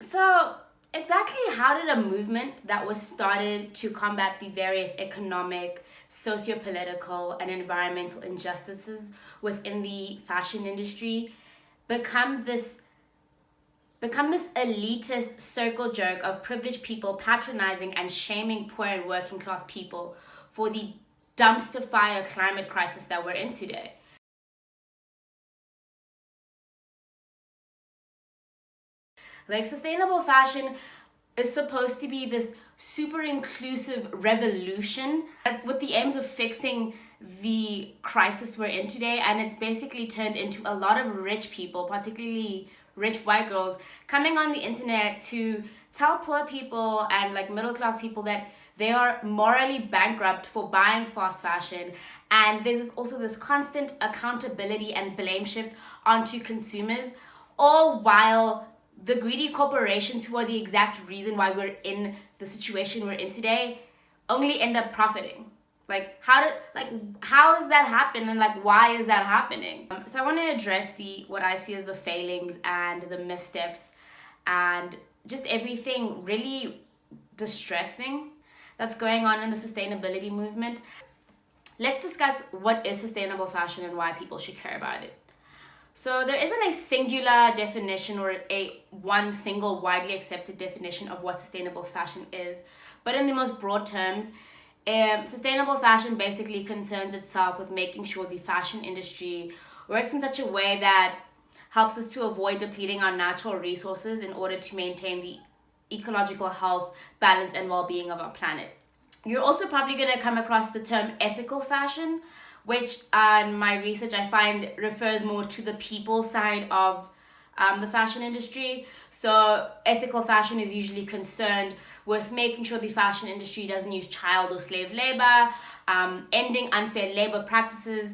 So, exactly how did a movement that was started to combat the various economic, socio-political, and environmental injustices within the fashion industry become this elitist circle jerk of privileged people patronizing and shaming poor and working class people for the dumpster fire climate crisis that we're in today? Like, sustainable fashion is supposed to be this super inclusive revolution with the aims of fixing the crisis we're in today, and it's basically turned into a lot of rich people, particularly rich white girls, coming on the internet to tell poor people and like middle class people that they are morally bankrupt for buying fast fashion. And there's also this constant accountability and blame shift onto consumers, all while the greedy corporations, who are the exact reason why we're in the situation we're in today, only end up profiting. How does that happen, and like why is that happening? So I want to address the what I see as the failings and the missteps and just everything really distressing that's going on in the sustainability movement. Let's discuss what is sustainable fashion and why people should care about it. So there isn't a singular definition or a one single widely accepted definition of what sustainable fashion is. But in the most broad terms, sustainable fashion basically concerns itself with making sure the fashion industry works in such a way that helps us to avoid depleting our natural resources in order to maintain the ecological health, balance, and well-being of our planet. You're also probably going to come across the term ethical fashion, which in my research I find refers more to the people side of the fashion industry. So ethical fashion is usually concerned with making sure the fashion industry doesn't use child or slave labor, ending unfair labor practices,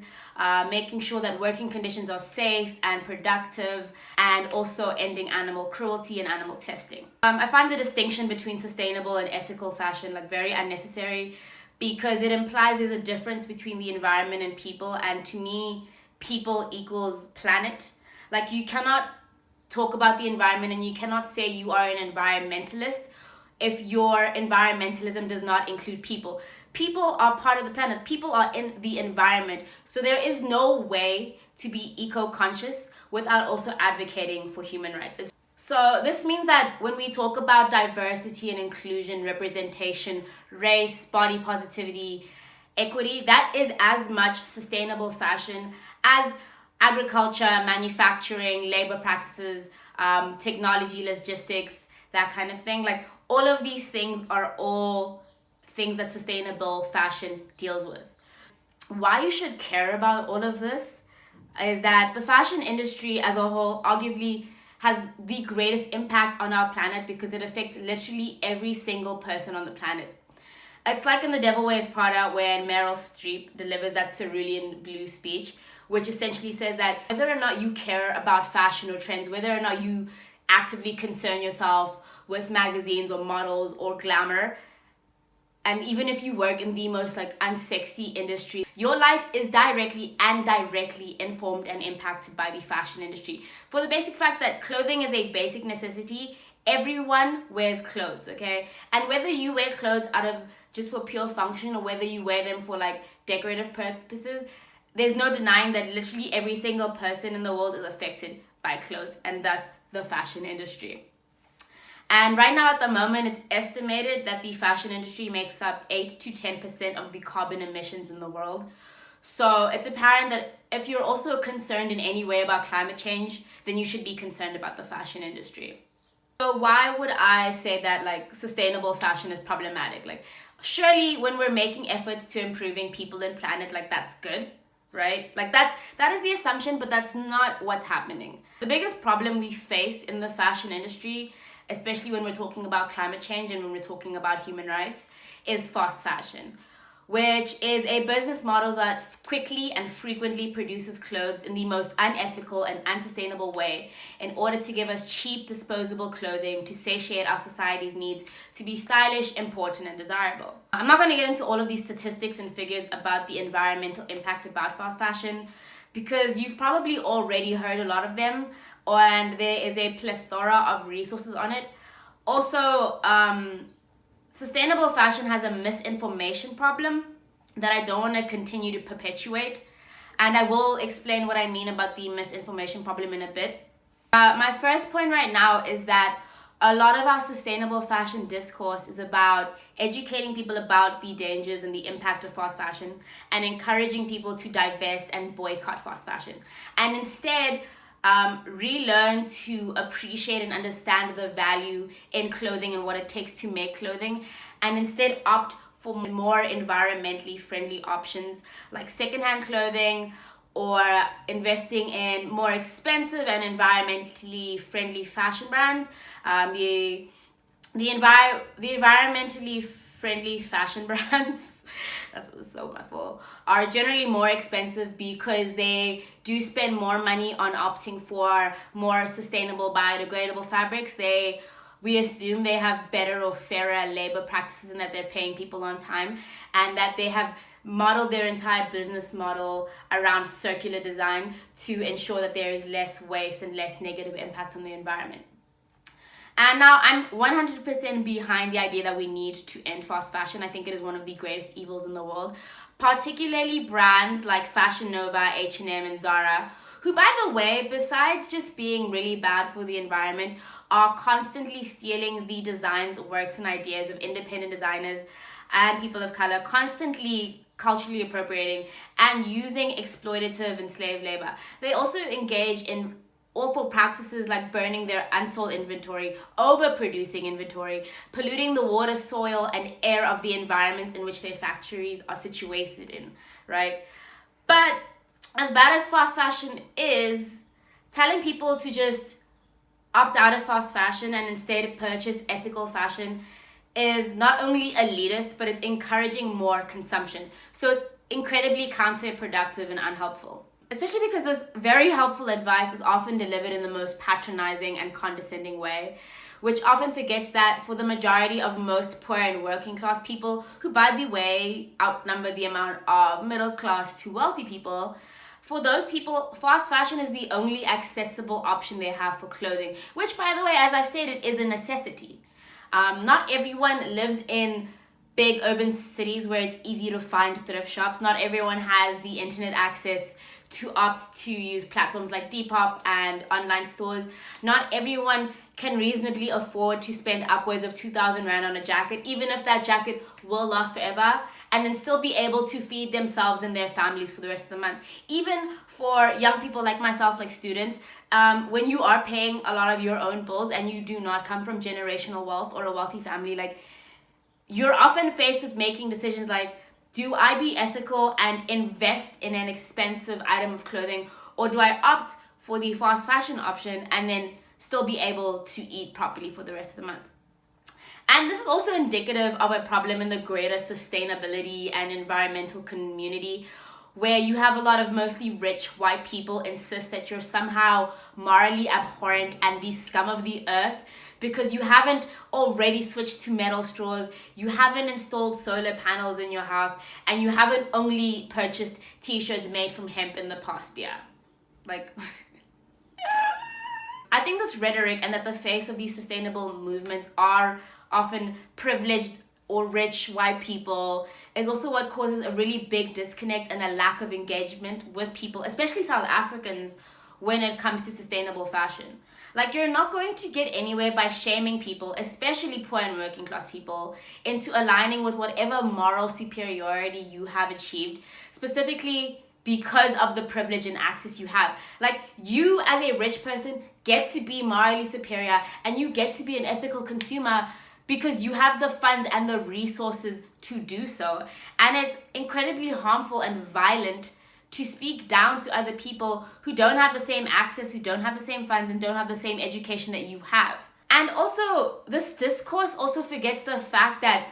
making sure that working conditions are safe and productive, and also ending animal cruelty and animal testing. I find the distinction between sustainable and ethical fashion like very unnecessary, because it implies there's a difference between the environment and people, and to me, people equals planet. Like, you cannot talk about the environment and you cannot say you are an environmentalist if your environmentalism does not include people. People are part of the planet. People are in the environment. So there is no way to be eco-conscious without also advocating for human rights. So this means that when we talk about diversity and inclusion, representation, race, body positivity, equity, that is as much sustainable fashion as agriculture, manufacturing, labor practices, technology, logistics, that kind of thing. Like, all of these things are all things that sustainable fashion deals with. Why you should care about all of this is that the fashion industry as a whole arguably has the greatest impact on our planet, because it affects literally every single person on the planet. It's like in The Devil Wears Prada, when Meryl Streep delivers that cerulean blue speech, which essentially says that whether or not you care about fashion or trends, whether or not you actively concern yourself with magazines or models or glamour, and even if you work in the most like unsexy industry, your life is directly and indirectly informed and impacted by the fashion industry. For the basic fact that clothing is a basic necessity, everyone wears clothes, okay? And whether you wear clothes out of just for pure function or whether you wear them for like decorative purposes, there's no denying that literally every single person in the world is affected by clothes, and thus the fashion industry. And right now, at the moment, it's estimated that the fashion industry makes up 8 to 10% of the carbon emissions in the world. So it's apparent that if you're also concerned in any way about climate change, then you should be concerned about the fashion industry. So why would I say that like sustainable fashion is problematic? Like, surely when we're making efforts to improving people and planet, like, that's good, right? Like, that is the assumption, but that's not what's happening. The biggest problem we face in the fashion industry, especially when we're talking about climate change and when we're talking about human rights, is fast fashion, which is a business model that quickly and frequently produces clothes in the most unethical and unsustainable way in order to give us cheap, disposable clothing to satiate our society's needs to be stylish, important, and desirable. I'm not going to get into all of these statistics and figures about the environmental impact about fast fashion, because you've probably already heard a lot of them, and there is a plethora of resources on it. Also, sustainable fashion has a misinformation problem that I don't want to continue to perpetuate. And I will explain what I mean about the misinformation problem in a bit. My first point right now is that a lot of our sustainable fashion discourse is about educating people about the dangers and the impact of fast fashion and encouraging people to divest and boycott fast fashion. And instead, relearn to appreciate and understand the value in clothing and what it takes to make clothing, and instead opt for more environmentally friendly options like secondhand clothing, or investing in more expensive and environmentally friendly fashion brands. The environmentally friendly fashion brands, that's so mouthful, are generally more expensive because they do spend more money on opting for more sustainable biodegradable fabrics. We assume they have better or fairer labor practices and that they're paying people on time, and that they have modeled their entire business model around circular design to ensure that there is less waste and less negative impact on the environment. And now I'm 100% behind the idea that we need to end fast fashion. I think it is one of the greatest evils in the world, particularly brands like Fashion Nova, H&M, and Zara, who, by the way, besides just being really bad for the environment, are constantly stealing the designs, works, and ideas of independent designers and people of color, constantly culturally appropriating and using exploitative and slave labor. They also engage in awful practices like burning their unsold inventory, overproducing inventory, polluting the water, soil, and air of the environments in which their factories are situated in, right? But as bad as fast fashion is, telling people to just opt out of fast fashion and instead purchase ethical fashion is not only elitist, but it's encouraging more consumption. So it's incredibly counterproductive and unhelpful. Especially because this very helpful advice is often delivered in the most patronizing and condescending way, which often forgets that for the majority of most poor and working class people, who by the way outnumber the amount of middle class to wealthy people, for those people, fast fashion is the only accessible option they have for clothing, which, by the way, as I've stated, is a necessity. Not everyone lives in big urban cities where it's easy to find thrift shops. Not everyone has the internet access to opt to use platforms like Depop and online stores. Not everyone can reasonably afford to spend upwards of 2,000 Rand on a jacket, even if that jacket will last forever, and then still be able to feed themselves and their families for the rest of the month. Even for young people like myself, like students, when you are paying a lot of your own bills and you do not come from generational wealth or a wealthy family, like, you're often faced with making decisions like, do I be ethical and invest in an expensive item of clothing, or do I opt for the fast fashion option and then still be able to eat properly for the rest of the month? And this is also indicative of a problem in the greater sustainability and environmental community, where you have a lot of mostly rich white people insist that you're somehow morally abhorrent and the scum of the earth because you haven't already switched to metal straws, you haven't installed solar panels in your house, and you haven't only purchased t-shirts made from hemp in the past year. Like, I think this rhetoric and that the face of these sustainable movements are often privileged or rich white people is also what causes a really big disconnect and a lack of engagement with people, especially South Africans, when it comes to sustainable fashion. Like, you're not going to get anywhere by shaming people, especially poor and working class people, into aligning with whatever moral superiority you have achieved, specifically because of the privilege and access you have. Like, you as a rich person get to be morally superior and you get to be an ethical consumer because you have the funds and the resources to do so. And it's incredibly harmful and violent to speak down to other people who don't have the same access, who don't have the same funds, and don't have the same education that you have. And also, this discourse also forgets the fact that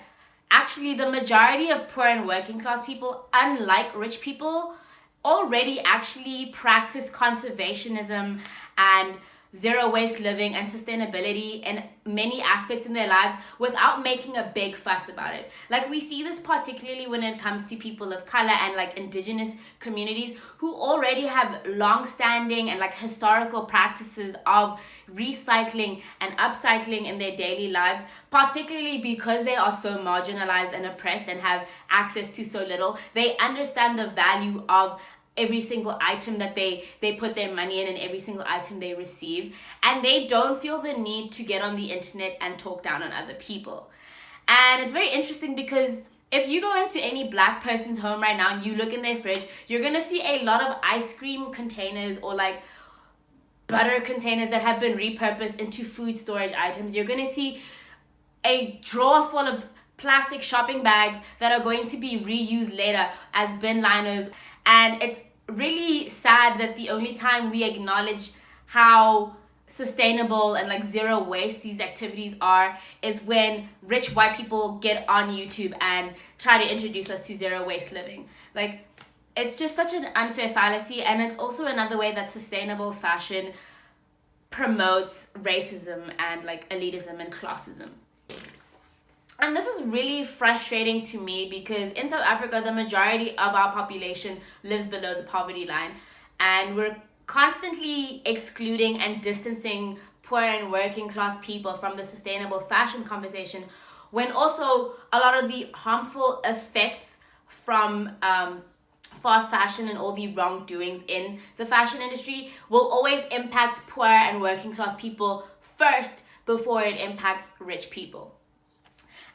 actually the majority of poor and working class people, unlike rich people, already actually practice conservationism and zero waste living and sustainability in many aspects in their lives without making a big fuss about it. Like, we see this particularly when it comes to people of color and like indigenous communities who already have long-standing and like historical practices of recycling and upcycling in their daily lives, particularly because they are so marginalized and oppressed and have access to so little. They understand the value of every single item that they put their money in and every single item they receive, and they don't feel the need to get on the internet and talk down on other people. And it's very interesting because if you go into any black person's home right now and you look in their fridge, you're gonna see a lot of ice cream containers or like butter containers that have been repurposed into food storage items. You're gonna see a drawer full of plastic shopping bags that are going to be reused later as bin liners. And it's really sad that the only time we acknowledge how sustainable and like zero waste these activities are is when rich white people get on YouTube and try to introduce us to zero waste living. Like, it's just such an unfair fallacy, and it's also another way that sustainable fashion promotes racism and like elitism and classism. And this is really frustrating to me because in South Africa, the majority of our population lives below the poverty line, and we're constantly excluding and distancing poor and working class people from the sustainable fashion conversation, when also a lot of the harmful effects from fast fashion and all the wrongdoings in the fashion industry will always impact poor and working class people first before it impacts rich people.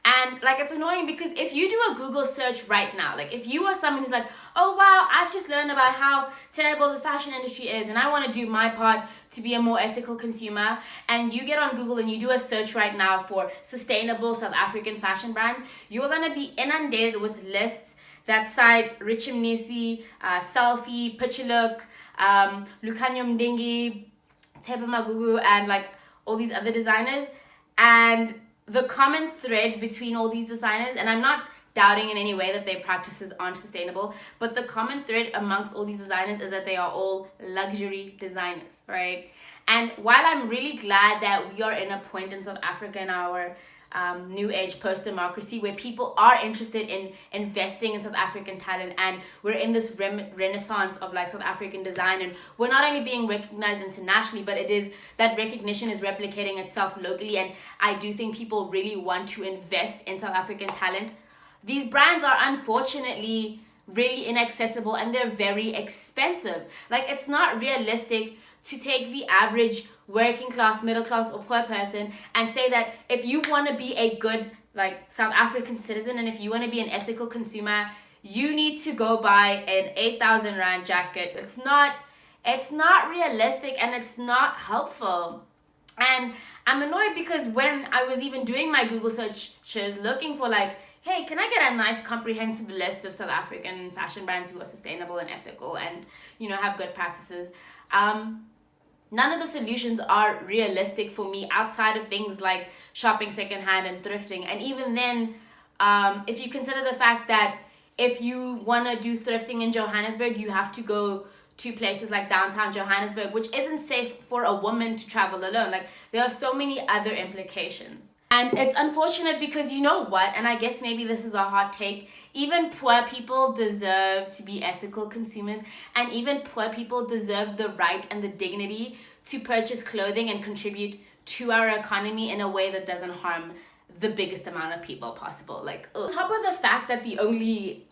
And like, it's annoying because if you do a Google search right now, like if you are someone who's like, oh wow, I've just learned about how terrible the fashion industry is and I want to do my part to be a more ethical consumer, and you get on Google and you do a search right now for sustainable South African fashion brands, you're going to be inundated with lists that cite Richard Mnisi, Selfie, Picture Look, Lucanio Mdingi, Teba Magugu, and like all these other designers. And the common thread between all these designers, and I'm not doubting in any way that their practices aren't sustainable, but the common thread amongst all these designers is that they are all luxury designers, right? And while I'm really glad that we are in a point in South Africa in our new age post-democracy where people are interested in investing in South African talent, and we're in this renaissance of like South African design, and we're not only being recognized internationally, but it is that recognition is replicating itself locally, and I do think people really want to invest in South African talent. These brands are unfortunately really inaccessible and they're very expensive. Like, it's not realistic to take the average working class, middle class, or poor person and say that if you want to be a good like South African citizen and if you want to be an ethical consumer, you need to go buy an 8,000 Rand jacket. It's not realistic and it's not helpful. And I'm annoyed because when I was even doing my Google searches looking for like, hey, can I get a nice comprehensive list of South African fashion brands who are sustainable and ethical and, you know, have good practices, none of the solutions are realistic for me outside of things like shopping secondhand and thrifting. And even then, if you consider the fact that if you want to do thrifting in Johannesburg, you have to go to places like downtown Johannesburg, which isn't safe for a woman to travel alone. Like, there are so many other implications. And it's unfortunate because, you know what, and I guess maybe this is a hot take, even poor people deserve to be ethical consumers, and even poor people deserve the right and the dignity to purchase clothing and contribute to our economy in a way that doesn't harm the biggest amount of people possible. Like, on top of the fact that the only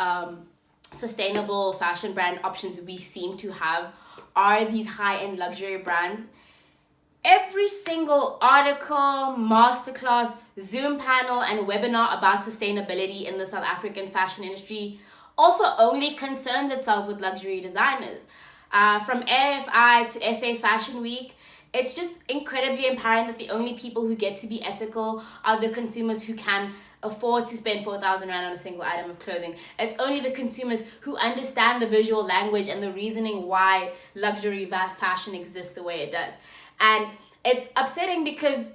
sustainable fashion brand options we seem to have are these high-end luxury brands, every single article, masterclass, Zoom panel, and webinar about sustainability in the South African fashion industry also only concerns itself with luxury designers. From AFI to SA Fashion Week, it's just incredibly apparent that the only people who get to be ethical are the consumers who can afford to spend 4,000 Rand on a single item of clothing. It's only the consumers who understand the visual language and the reasoning why luxury fashion exists the way it does. And it's upsetting because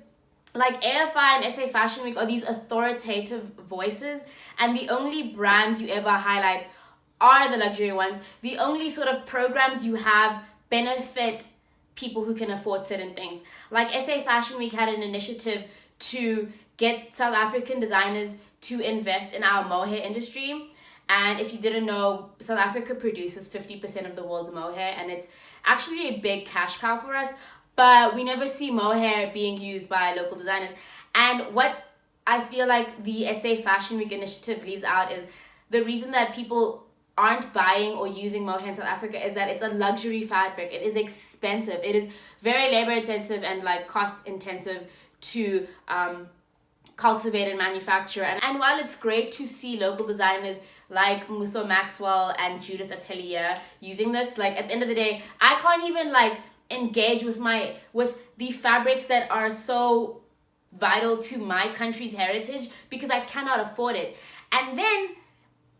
like AFI and SA Fashion Week are these authoritative voices, and the only brands you ever highlight are the luxury ones. The only sort of programs you have benefit people who can afford certain things. Like SA Fashion Week had an initiative to get South African designers to invest in our mohair industry. And if you didn't know, South Africa produces 50% of the world's mohair, and it's actually a big cash cow for us, but we never see mohair being used by local designers. And what I feel like the SA Fashion Week initiative leaves out is the reason that people aren't buying or using mohair in South Africa is that it's a luxury fabric. It is expensive. It is very labor intensive and like cost intensive to cultivate and manufacture. And while it's great to see local designers like Muso Maxwell and Judith Atelier using this, like at the end of the day, I can't even like engage with the fabrics that are so vital to my country's heritage because I cannot afford it. And then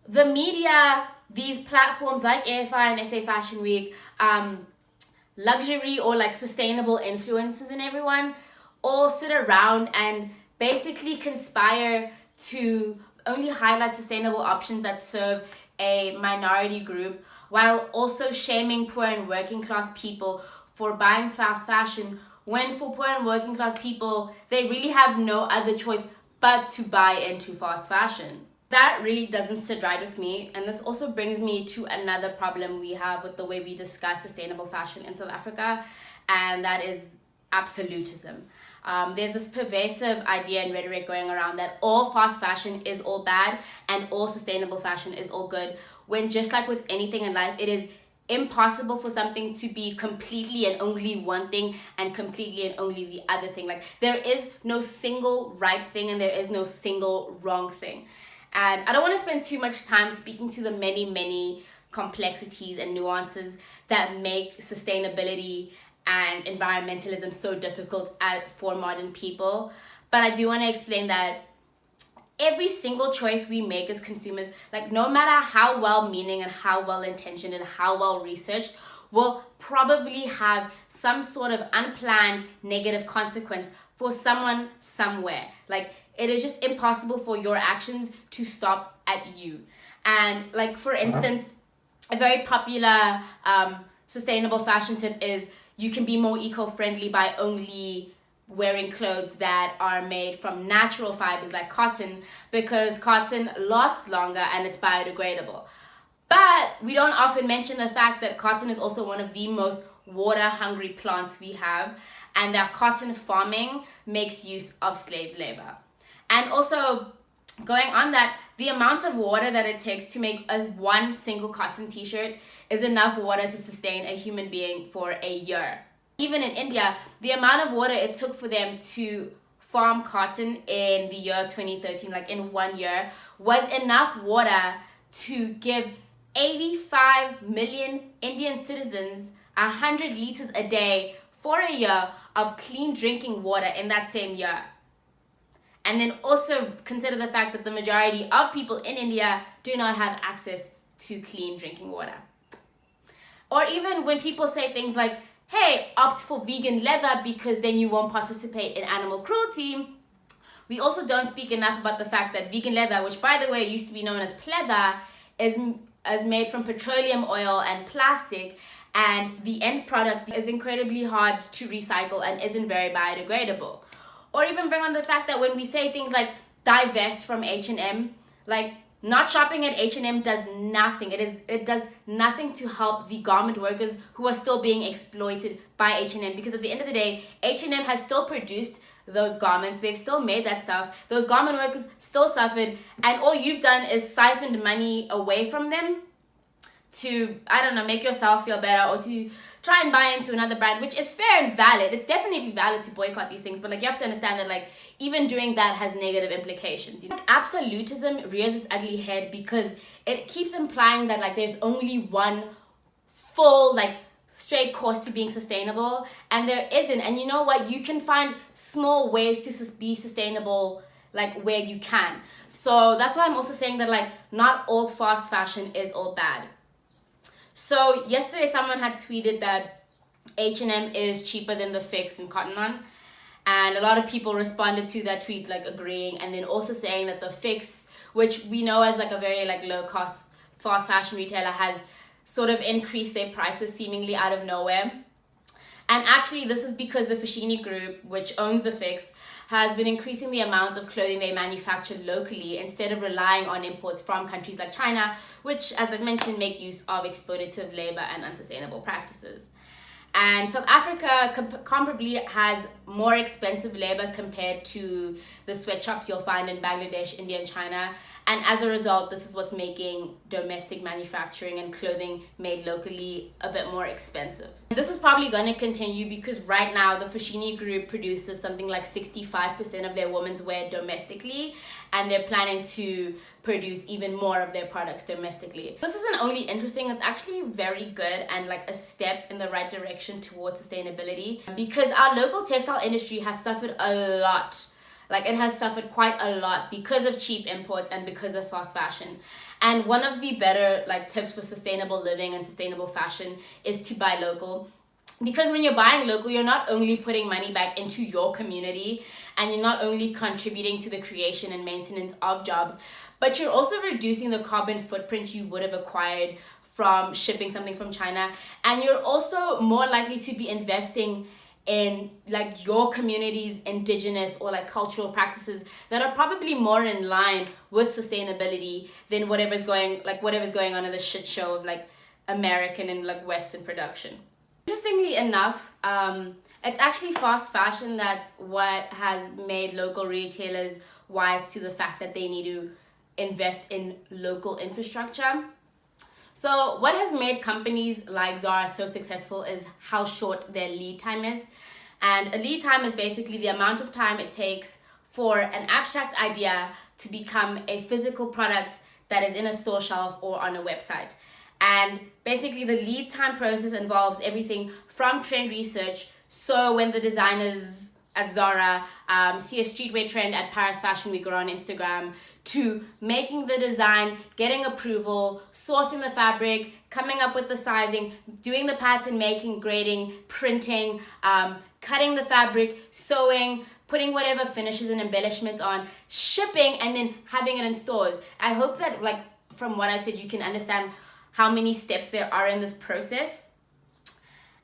the media, these platforms like AFI and SA Fashion Week, luxury or like sustainable influencers and everyone all sit around and basically conspire to only highlight sustainable options that serve a minority group while also shaming poor and working class people for buying fast fashion, when for poor and working class people, they really have no other choice but to buy into fast fashion. That really doesn't sit right with me, and this also brings me to another problem we have with the way we discuss sustainable fashion in South Africa, and that is absolutism. There's this pervasive idea and rhetoric going around that all fast fashion is all bad and all sustainable fashion is all good, when just like with anything in life, it is impossible for something to be completely and only one thing and completely and only the other thing. Like there is no single right thing and there is no single wrong thing. And I don't want to spend too much time speaking to the many complexities and nuances that make sustainability and environmentalism so difficult for modern people. But I do want to explain that every single choice we make as consumers, like no matter how well-meaning and how well-intentioned and how well-researched, will probably have some sort of unplanned negative consequence for someone somewhere. Like it is just impossible for your actions to stop at you. And like for instance, a very popular sustainable fashion tip is you can be more eco-friendly by only wearing clothes that are made from natural fibers like cotton, because cotton lasts longer and it's biodegradable. But we don't often mention the fact that cotton is also one of the most water-hungry plants we have, and that cotton farming makes use of slave labor. And also, going on that, the amount of water that it takes to make one single cotton t-shirt is enough water to sustain a human being for a year. Even in India, the amount of water it took for them to farm cotton in the year 2013, like in 1 year, was enough water to give 85 million Indian citizens 100 liters a day for a year of clean drinking water in that same year. And then also consider the fact that the majority of people in India do not have access to clean drinking water. Or even when people say things like, hey, opt for vegan leather because then you won't participate in animal cruelty, we also don't speak enough about the fact that vegan leather, which by the way used to be known as pleather, is made from petroleum oil and plastic, and the end product is incredibly hard to recycle and isn't very biodegradable. Or even bring on the fact that when we say things like divest from H&M, like not shopping at H&M does nothing. It does nothing to help the garment workers who are still being exploited by H&M, because at the end of the day, H&M has still produced those garments. They've still made that stuff. Those garment workers still suffered, and all you've done is siphoned money away from them to, I don't know, make yourself feel better or to try and buy into another brand, which is fair and valid. It's definitely valid to boycott these things, but like you have to understand that like even doing that has negative implications. Like, absolutism rears its ugly head because it keeps implying that like there's only one full like straight course to being sustainable, and there isn't. And you know what? You can find small ways to be sustainable like where you can. So that's why I'm also saying that like not all fast fashion is all bad. So yesterday someone had tweeted that H&M is cheaper than the Fix and Cotton On, and a lot of people responded to that tweet like agreeing, and then also saying that the Fix, which we know as like a very like low cost fast fashion retailer, has sort of increased their prices seemingly out of nowhere. And actually, this is because the Foschini Group, which owns the Fix, has been increasing the amount of clothing they manufacture locally instead of relying on imports from countries like China, which, as I've mentioned, make use of exploitative labor and unsustainable practices. And South Africa comparably has more expensive labor compared to the sweatshops you'll find in Bangladesh, India, and China. And as a result, this is what's making domestic manufacturing and clothing made locally a bit more expensive. This is probably going to continue because right now the Foschini Group produces something like 65% of their women's wear domestically, and they're planning to produce even more of their products domestically. This isn't only interesting, it's actually very good and like a step in the right direction towards sustainability, because our local textile industry has suffered a lot. Like, it has suffered quite a lot because of cheap imports and because of fast fashion. And one of the better tips for sustainable living and sustainable fashion is to buy local. Because when you're buying local, you're not only putting money back into your community and you're not only contributing to the creation and maintenance of jobs, but you're also reducing the carbon footprint you would have acquired from shipping something from China. And you're also more likely to be investing in your community's indigenous or cultural practices that are probably more in line with sustainability than whatever's going on in the shit show of American and Western production. Interestingly enough, it's actually fast fashion that's what has made local retailers wise to the fact that they need to invest in local infrastructure. So what has made companies like Zara so successful is how short their lead time is. And a lead time is basically the amount of time it takes for an abstract idea to become a physical product that is in a store shelf or on a website. And basically the lead time process involves everything from trend research. So when the designers at Zara see a streetwear trend at Paris Fashion Week or on Instagram, to making the design, getting approval, sourcing the fabric, coming up with the sizing, doing the pattern making, grading, printing, cutting the fabric, sewing, putting whatever finishes and embellishments on, shipping, and then having it in stores. I hope that from what I've said, you can understand how many steps there are in this process.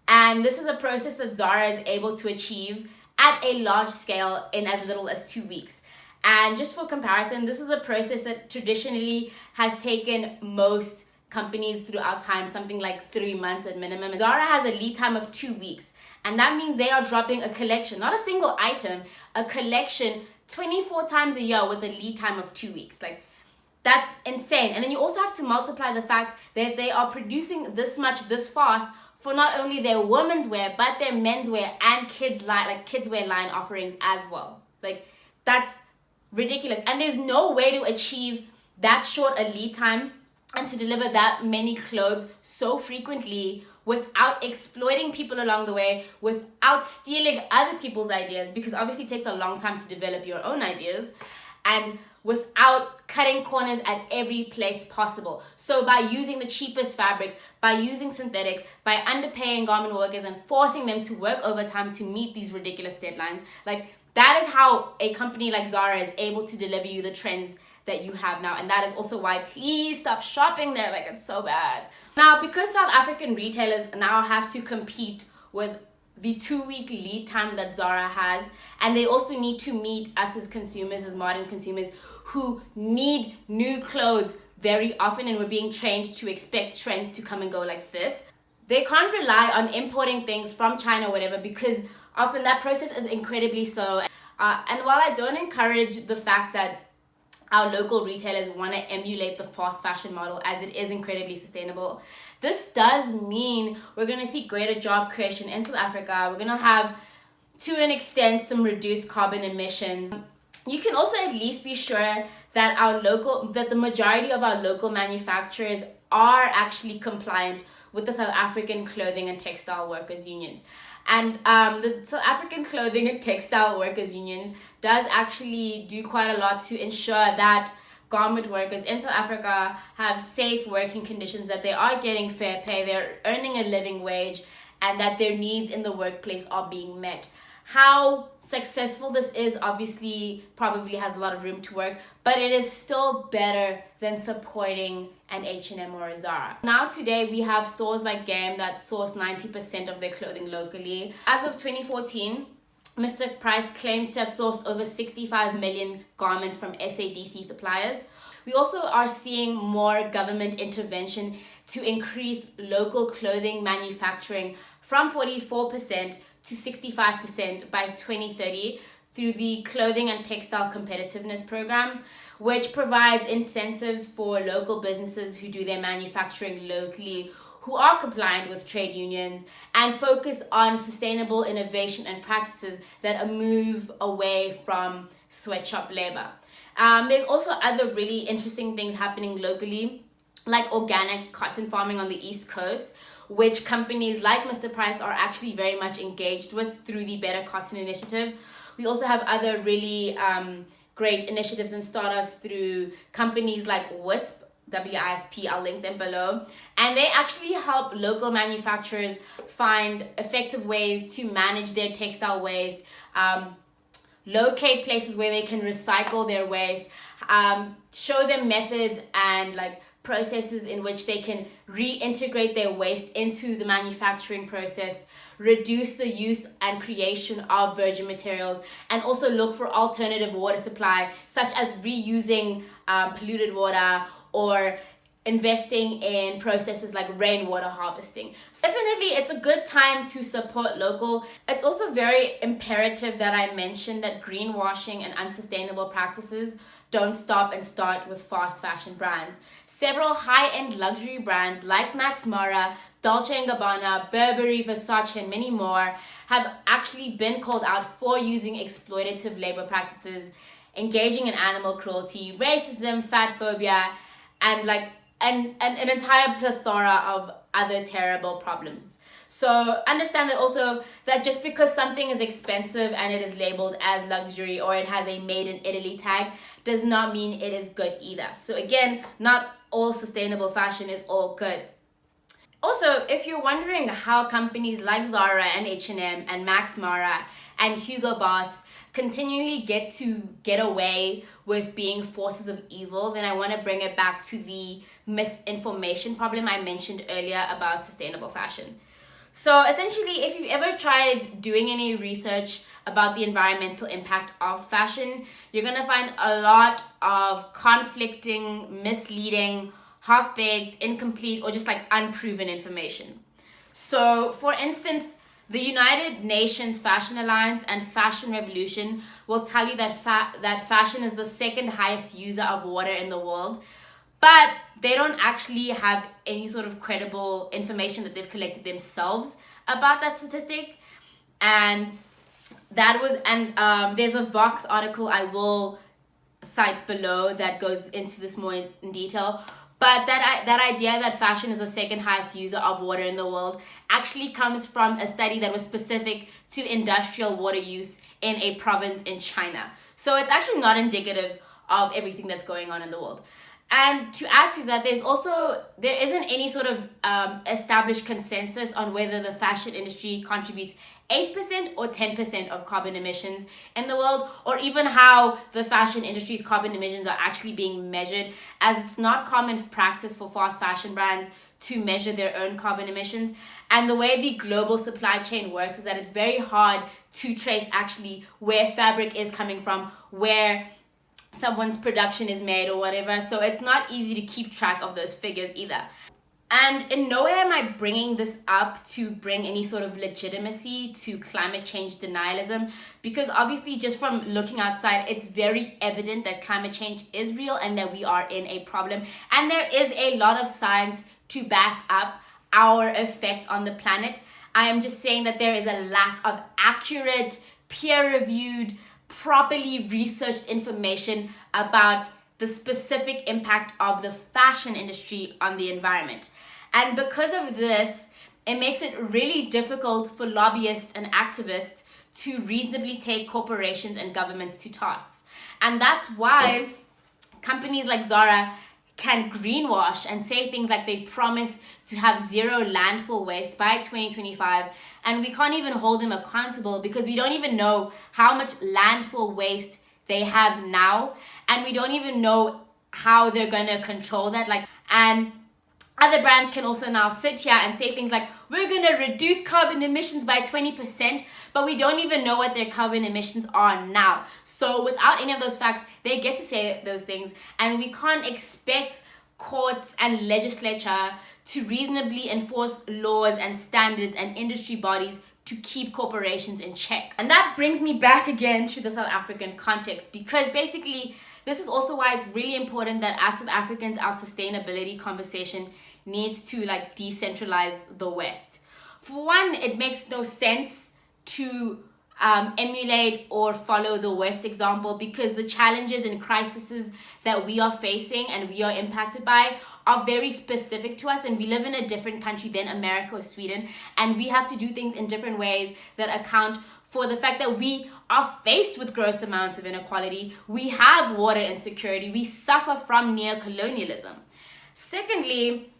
And this is a process that Zara is able to achieve at a large scale in as little as 2 weeks. And just for comparison, this is a process that traditionally has taken most companies throughout time, something like 3 months at minimum. Zara has a lead time of 2 weeks. And that means they are dropping a collection, not a single item, a collection 24 times a year with a lead time of 2 weeks. That's insane. And then you also have to multiply the fact that they are producing this much, this fast, for not only their women's wear, but their menswear and kids wear line offerings as well. That's ridiculous. And there's no way to achieve that short a lead time and to deliver that many clothes so frequently without exploiting people along the way, without stealing other people's ideas, because obviously it takes a long time to develop your own ideas, and without cutting corners at every place possible. So by using the cheapest fabrics, by using synthetics, by underpaying garment workers and forcing them to work overtime to meet these ridiculous deadlines, that is how a company like Zara is able to deliver you the trends that you have now. And that is also why please stop shopping there. It's so bad. Now, because South African retailers now have to compete with the 2-week lead time that Zara has, and they also need to meet us as consumers, as modern consumers, who need new clothes very often, and we're being trained to expect trends to come and go like this. They can't rely on importing things from China or whatever, because often that process is incredibly slow. And while I don't encourage the fact that our local retailers want to emulate the fast fashion model, as it is incredibly sustainable, this does mean we're going to see greater job creation in South Africa. We're going to have, to an extent, some reduced carbon emissions. You can also at least be sure that the majority of our local manufacturers are actually compliant with the South African Clothing and Textile Workers Unions. And the South African Clothing and Textile Workers Unions does actually do quite a lot to ensure that garment workers in South Africa have safe working conditions, that they are getting fair pay, they're earning a living wage, and that their needs in the workplace are being met. How successful this is, obviously probably has a lot of room to work, but it is still better than supporting an H&M or a Zara. Now today we have stores like Game that source 90% of their clothing locally. As of 2014, Mr. Price claims to have sourced over 65 million garments from SADC suppliers. We also are seeing more government intervention to increase local clothing manufacturing from 44% to 65% by 2030 through the Clothing and Textile Competitiveness Program, which provides incentives for local businesses who do their manufacturing locally, who are compliant with trade unions, and focus on sustainable innovation and practices that move away from sweatshop labor. There's also other really interesting things happening locally, like organic cotton farming on the East Coast, which companies like Mr. Price are actually very much engaged with through the Better Cotton Initiative. We also have other really great initiatives and startups through companies like WISP, WISP, I'll link them below. And they actually help local manufacturers find effective ways to manage their textile waste, locate places where they can recycle their waste, show them methods and like processes in which they can reintegrate their waste into the manufacturing process, reduce the use and creation of virgin materials, and also look for alternative water supply, such as reusing polluted water or investing in processes like rainwater harvesting. So definitely it's a good time to support local. It's also very imperative that I mention that greenwashing and unsustainable practices don't stop and start with fast fashion brands. Several high-end luxury brands like Max Mara, Dolce & Gabbana, Burberry, Versace, and many more have actually been called out for using exploitative labor practices, engaging in animal cruelty, racism, fat phobia, and an entire plethora of other terrible problems. So understand that also that just because something is expensive and it is labeled as luxury or it has a made in Italy tag does not mean it is good either. So again, not all sustainable fashion is all good. Also, if you're wondering how companies like Zara and H&M and Max Mara and Hugo Boss continually get away with being forces of evil, then I want to bring it back to the misinformation problem I mentioned earlier about sustainable fashion. So essentially, if you've ever tried doing any research about the environmental impact of fashion, you're going to find a lot of conflicting, misleading, half-baked, incomplete, or just like unproven information. So for instance, the United Nations Fashion Alliance and Fashion Revolution will tell you that fashion is the second highest user of water in the world, but they don't actually have any sort of credible information that they've collected themselves about that statistic. And there's a Vox article I will cite below that goes into this more in detail. But that idea that fashion is the second highest user of water in the world actually comes from a study that was specific to industrial water use in a province in China. So it's actually not indicative of everything that's going on in the world. And to add to that, there isn't any sort of established consensus on whether the fashion industry contributes 8% or 10% of carbon emissions in the world, or even how the fashion industry's carbon emissions are actually being measured, as it's not common practice for fast fashion brands to measure their own carbon emissions. And the way the global supply chain works is that it's very hard to trace actually where fabric is coming from, where someone's production is made or whatever. So it's not easy to keep track of those figures either. And in no way am I bringing this up to bring any sort of legitimacy to climate change denialism, because obviously just from looking outside, it's very evident that climate change is real and that we are in a problem. And there is a lot of science to back up our effect on the planet. I am just saying that there is a lack of accurate, peer-reviewed, properly researched information about the specific impact of the fashion industry on the environment. And because of this, it makes it really difficult for lobbyists and activists to reasonably take corporations and governments to tasks. And that's why companies like Zara can greenwash and say things like they promise to have zero landfill waste by 2025, and we can't even hold them accountable because we don't even know how much landfill waste they have now, and we don't even know how they're going to control that. And other brands can also now sit here and say things like, we're going to reduce carbon emissions by 20%, but we don't even know what their carbon emissions are now. So without any of those facts, they get to say those things, and we can't expect courts and legislature to reasonably enforce laws and standards and industry bodies to keep corporations in check. And that brings me back again to the South African context, because basically this is also why it's really important that as South Africans, our sustainability conversation needs to decentralize the West. For one, it makes no sense to emulate or follow the West example, because the challenges and crises that we are facing and we are impacted by are very specific to us, and we live in a different country than America or Sweden, and we have to do things in different ways that account for the fact that we are faced with gross amounts of inequality, we have water insecurity, we suffer from neo-colonialism. Secondly,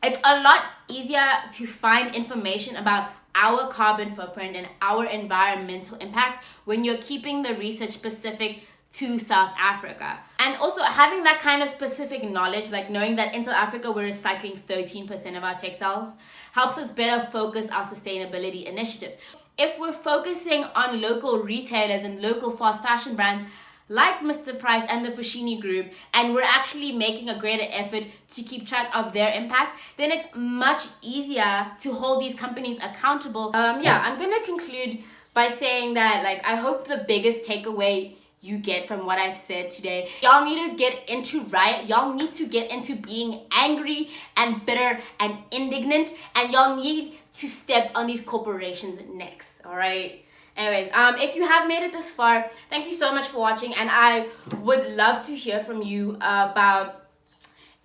it's a lot easier to find information about our carbon footprint and our environmental impact when you're keeping the research specific to South Africa. And also having that kind of specific knowledge, like knowing that in South Africa we're recycling 13% of our textiles, helps us better focus our sustainability initiatives. If we're focusing on local retailers and local fast fashion brands like Mr. Price and the Foschini Group, and we're actually making a greater effort to keep track of their impact, then it's much easier to hold these companies accountable. I'm going to conclude by saying that I hope the biggest takeaway you get from what I've said today, y'all need to get into riot, y'all need to get into being angry and bitter and indignant, and y'all need to step on these corporations' necks, all right? Anyways, if you have made it this far, thank you so much for watching, and I would love to hear from you about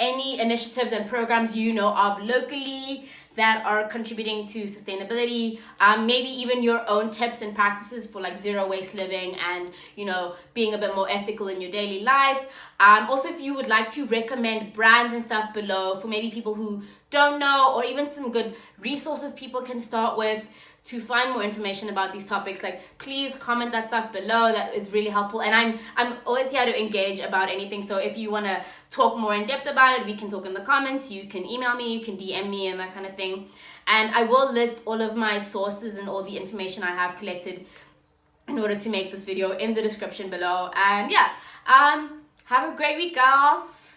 any initiatives and programs you know of locally that are contributing to sustainability, maybe even your own tips and practices for zero waste living and being a bit more ethical in your daily life. Also, if you would like to recommend brands and stuff below for maybe people who don't know, or even some good resources people can start with to find more information about these topics, please comment that stuff below. That is really helpful, and I'm always here to engage about anything. So if you want to talk more in depth about it, we can talk in the comments, you can email me, you can DM me, and that kind of thing. And I will list all of my sources and all the information I have collected in order to make this video in the description below. And have a great week, girls.